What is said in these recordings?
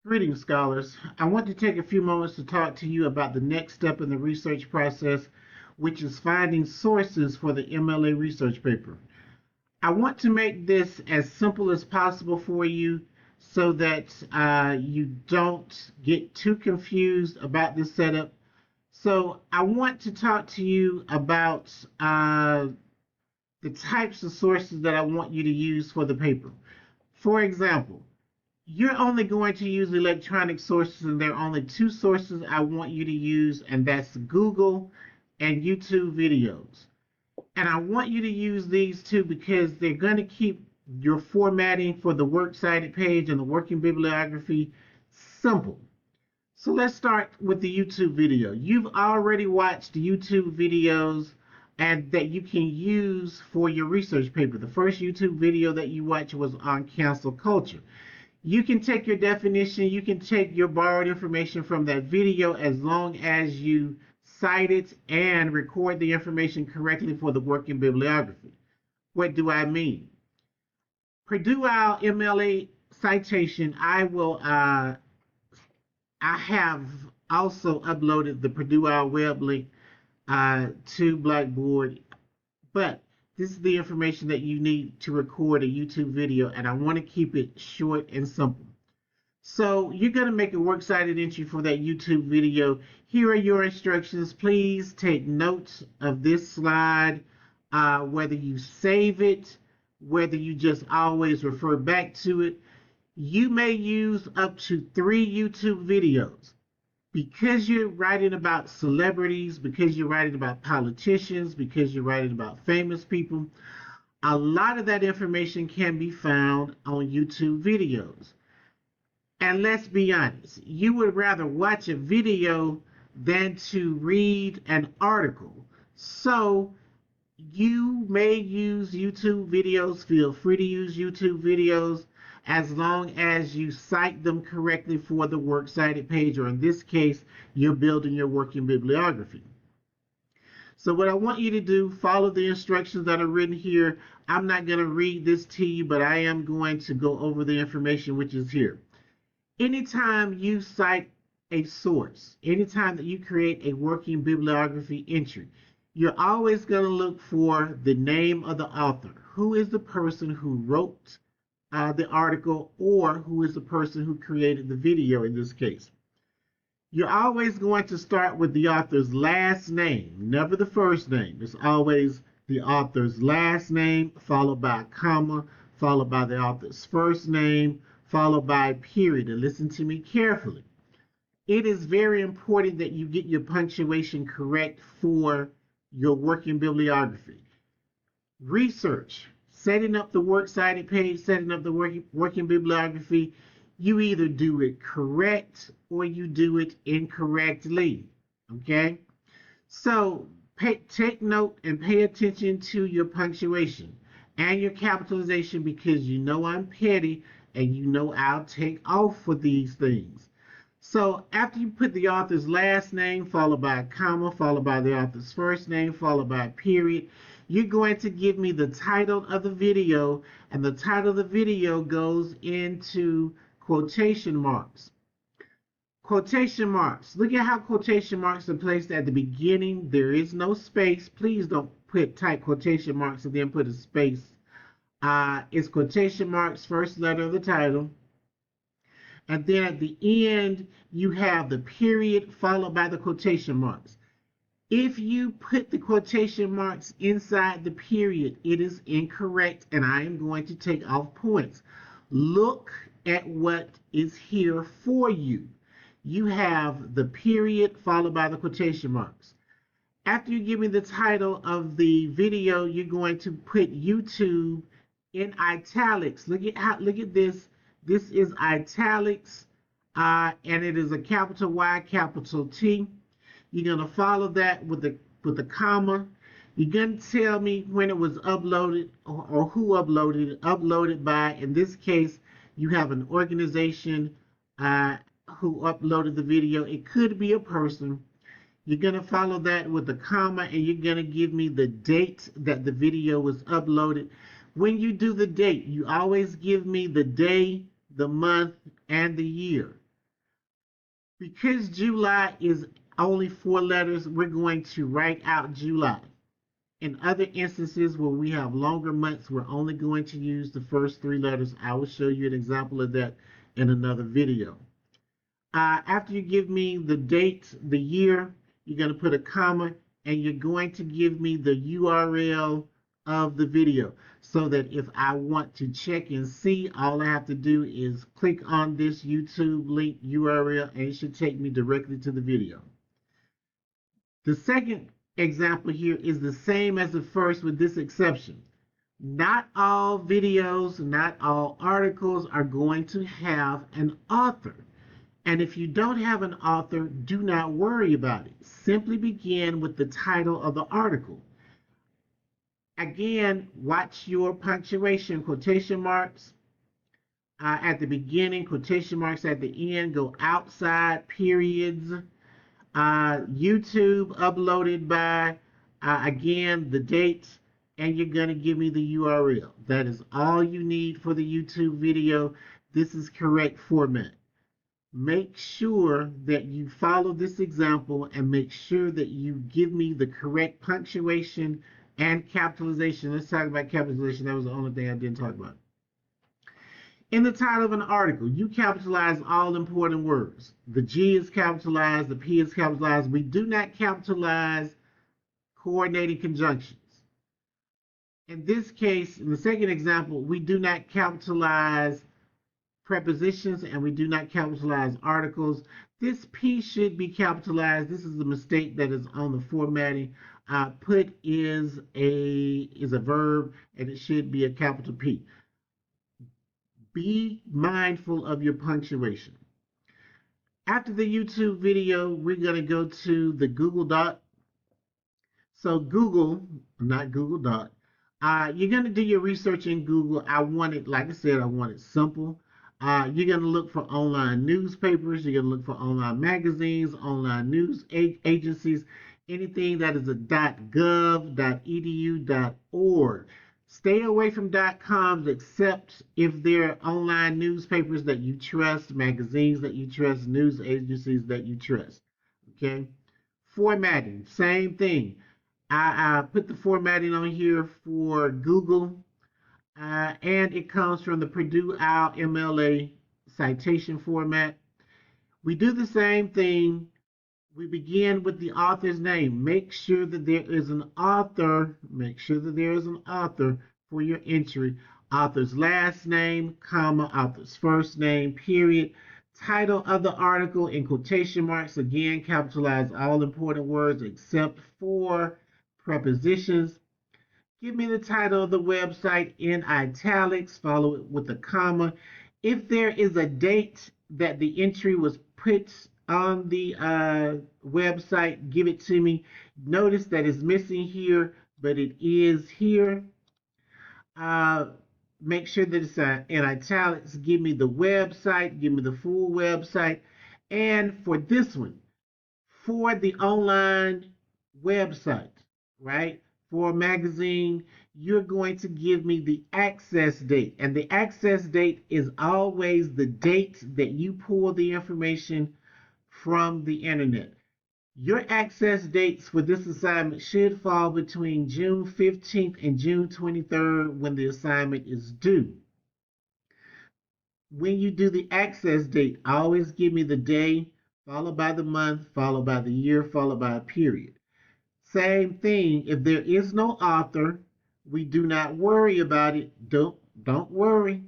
Greetings, scholars. I want to take a few moments to talk to you about the next step in the research process, which is finding sources for the MLA research paper. I want to make this as simple as possible for you so that you don't get too confused about this setup. So, I want to talk to you about the types of sources that I want you to use for the paper. For example, you're only going to use electronic sources, and there are only two sources I want you to use, and that's Google and YouTube videos. And I want you to use these two because they're going to keep your formatting for the works cited page and the working bibliography simple. So let's start with the YouTube video. You've already watched YouTube videos and that you can use for your research paper. The first YouTube video that you watched was on cancel culture. You can take your definition, you can take your borrowed information from that video as long as you cite it and record the information correctly for the working bibliography. What do I mean? Purdue our MLA citation, I have also uploaded the Purdue our web link to Blackboard, but this is the information that you need to record a YouTube video, and I want to keep it short and simple. So you're going to make a works cited entry for that YouTube video. Here are your instructions. Please take notes of this slide, whether you save it, whether you just always refer back to it. You may use up to 3 YouTube videos. Because you're writing about celebrities, because you're writing about politicians, because you're writing about famous people, a lot of that information can be found on YouTube videos. And let's be honest, you would rather watch a video than to read an article. So you may use YouTube videos. Feel free to use YouTube videos as long as you cite them correctly for the works cited page, or in this case, you're building your working bibliography. So what I want you to do, follow the instructions that are written here. I'm not going to read this to you, but I am going to go over the information which is here. Anytime you cite a source, anytime that you create a working bibliography entry, you're always going to look for the name of the author. Who is the person who wrote the article, or who is the person who created the video in this case? You're always going to start with the author's last name, never the first name. It's always the author's last name, followed by a comma, followed by the author's first name, followed by a period. And listen to me carefully. It is very important that you get your punctuation correct for your working bibliography. Research, setting up the works cited page, setting up the working bibliography, you either do it correct or you do it incorrectly. Okay? So take note and pay attention to your punctuation and your capitalization, because you know I'm petty and you know I'll take off for these things. So after you put the author's last name, followed by a comma, followed by the author's first name, followed by a period, you're going to give me the title of the video, and the title of the video goes into quotation marks. Quotation marks. Look at how quotation marks are placed at the beginning. There is no space. Please don't type quotation marks and then put a space. It's quotation marks, first letter of the title. And then at the end, you have the period followed by the quotation marks. If you put the quotation marks inside the period, it is incorrect, and I am going to take off points. Look at what is here for you. You have the period followed by the quotation marks. After you give me the title of the video, you're going to put YouTube in italics. Look at this. This is italics, and it is a capital Y, capital T. You're going to follow that with a comma. You're going to tell me when it was uploaded, or who uploaded it. Uploaded by, in this case, you have an organization who uploaded the video. It could be a person. You're going to follow that with a comma, and you're going to give me the date that the video was uploaded. When you do the date, you always give me the day, the month, and the year. Because July is only 4 letters, we're going to write out July. In other instances where we have longer months, we're only going to use the first 3 letters. I will show you an example of that in another video. After you give me the date, the year, you're going to put a comma and you're going to give me the URL of the video so that if I want to check and see, all I have to do is click on this YouTube link URL and it should take me directly to the video. The second example here is the same as the first with this exception. Not all videos, not all articles are going to have an author. And if you don't have an author, do not worry about it. Simply begin with the title of the article. Again, watch your punctuation, quotation marks at the beginning, quotation marks at the end, go outside, periods. YouTube uploaded by, again, the dates, and you're going to give me the URL. That is all you need for the YouTube video. This is correct format. Make sure that you follow this example and make sure that you give me the correct punctuation and capitalization. Let's talk about capitalization. That was the only thing I didn't talk about. In the title of an article, you capitalize all important words. The G is capitalized, the P is capitalized. We do not capitalize coordinating conjunctions. In this case, in the second example, we do not capitalize prepositions and we do not capitalize articles. This P should be capitalized. This is the mistake that is on the formatting. Put is a verb and it should be a capital P. Be mindful of your punctuation. After the YouTube video, we're going to go to the Google Doc. So Google, not Google Doc, you're going to do your research in Google. I want it, like I said, I want it simple. You're going to look for online newspapers. You're going to look for online magazines, online news agencies, anything that is a .gov, .edu, .org. Stay away from .coms except if they're online newspapers that you trust, magazines that you trust, news agencies that you trust. Okay? Formatting, same thing. I put the formatting on here for Google, and it comes from the Purdue OWL MLA citation format. We do the same thing. We begin with the author's name. Make sure that there is an author. Make sure that there is an author for your entry. Author's last name, comma, author's first name, period. Title of the article in quotation marks. Again, capitalize all important words except for prepositions. Give me the title of the website in italics. Follow it with a comma. If there is a date that the entry was put on the website, give it to me. Notice that it's missing here, but it is here. Make sure that it's in italics. Give me the website, give me the full website. And for this one, for the online website, right? For a magazine, you're going to give me the access date. And the access date is always the date that you pull the information from the internet. Your access dates for this assignment should fall between June 15th and June 23rd when the assignment is due. When you do the access date, always give me the day, followed by the month, followed by the year, followed by a period. Same thing, if there is no author, we do not worry about it. Don't worry.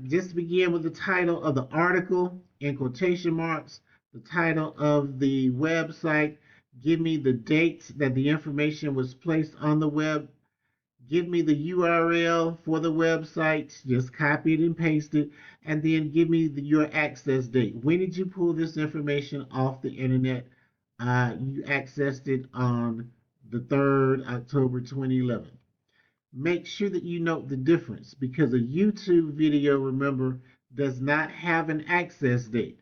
Just begin with the title of the article in quotation marks, the title of the website. Give me the dates that the information was placed on the web. Give me the URL for the website. Just copy it and paste it. And then give me your access date. When did you pull this information off the internet? You accessed it on the 3rd October 2011. Make sure that you note the difference because a YouTube video, remember, does not have an access date.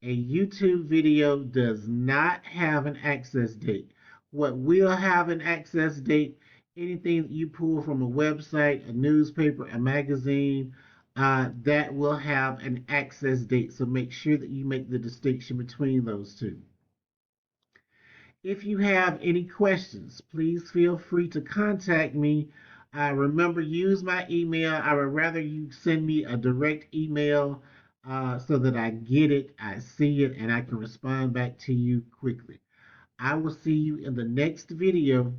A YouTube video does not have an access date. What will have an access date, anything that you pull from a website, a newspaper, a magazine, that will have an access date. So make sure that you make the distinction between those two. If you have any questions, please feel free to contact me. Remember, use my email. I would rather you send me a direct email so that I get it, I see it, and I can respond back to you quickly. I will see you in the next video.